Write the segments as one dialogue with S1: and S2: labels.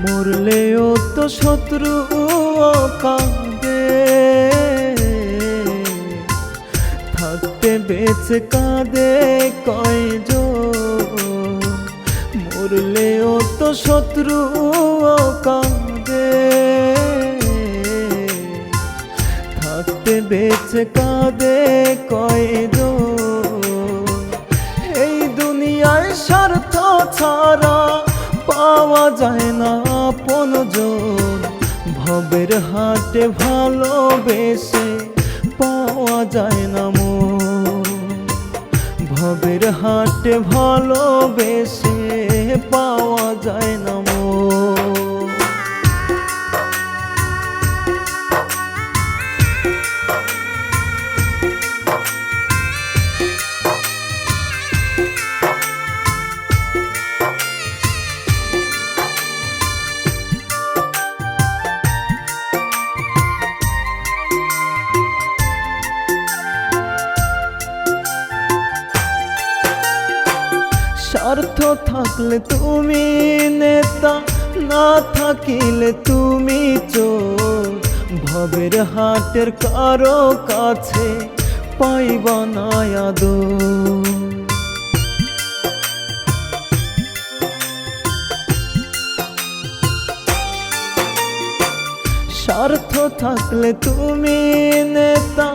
S1: মরলেও তো শত্রু কাঁদে, থাকতে বেঁচে কাঁদে কয়জন। মরলেও তো শত্রু কাঁদে, থাকতে বেঁচে কাঁদে কয়জন। এই দুনিয়ায় স্বার্থ ছাড়া পাওয়া যায় না আপনজন। ভবের হাটে ভালোবেসে পাওয়া যায় না মন। ভবের হাটে ভালোবেসে পাওয়া যায় না মন। স্বার্থ থাকলে তুমি নেতা, না থাকিলে তুমি চোর। ভবের হাটের কারো কাছে পাইবা না আদর। স্বার্থ থাকলে তুমি নেতা,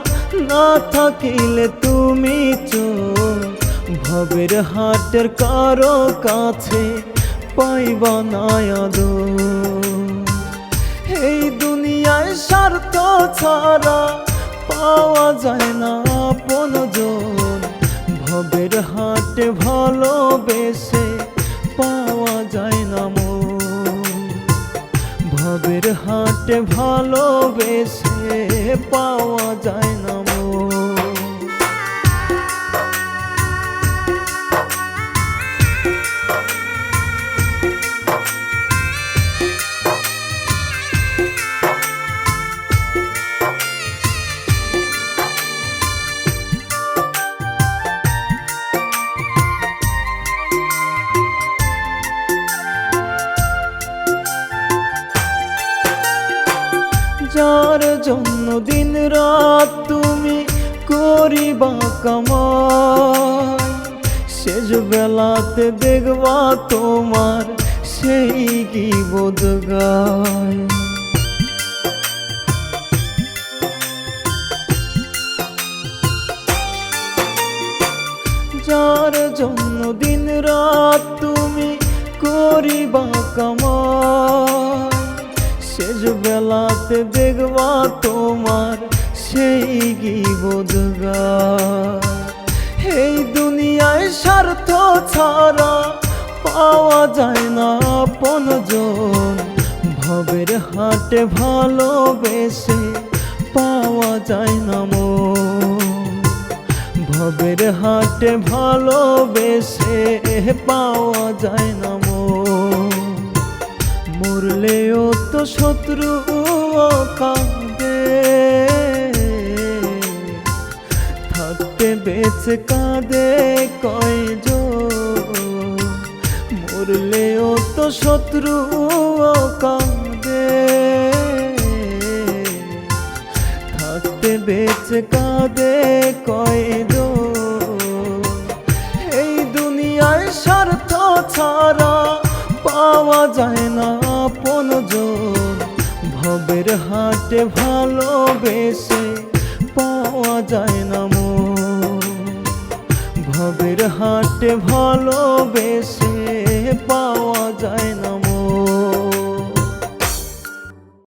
S1: না থাকিলে তুমি চোর। ভবের হাটের কারো কাছে পাইবা না আদর। এই দুনিয়ায় স্বার্থ ছাড়া পাওয়া যায় না আপনজন। ভবের হাটে ভালোবেসে পাওয়া যায় না মন। ভবের হাটে ভালোবেসে পাওয়া যায় না মন। যার জন্য দিন রাত তুমি করিবা কামাই, শেষ বেলাতে দেখবা তোমার সেই কি বোধ গায়। যার জন্য দিন রাত তুমি করিবা কামাই, শেষ বেলাতে দেখবা তোমার সেই কি বোধ গায়। এই দুনিয়ায় স্বার্থ ছাড়া পাওয়া যায় না আপনজন। ভবের হাটে ভালোবেসে পাওয়া যায় না মন। ভবের হাটে ভালোবেসে পাওয়া যায় না মন। মরলেও তো শত্রু কাঁদে, থাকতে বেঁচে কাঁদে কয়জন। মরলেও তো শত্রু কাঁদে, থাকতে বেঁচে কাঁদে কয়জন। এই দুনিয়ায় স্বার্থ ছাড়া পাওয়া যায় না আপনজন। ভবের হাটে ভালোবেসে পাওয়া যায় না মন। ভবের হাটে ভালোবেসে পাওয়া যায়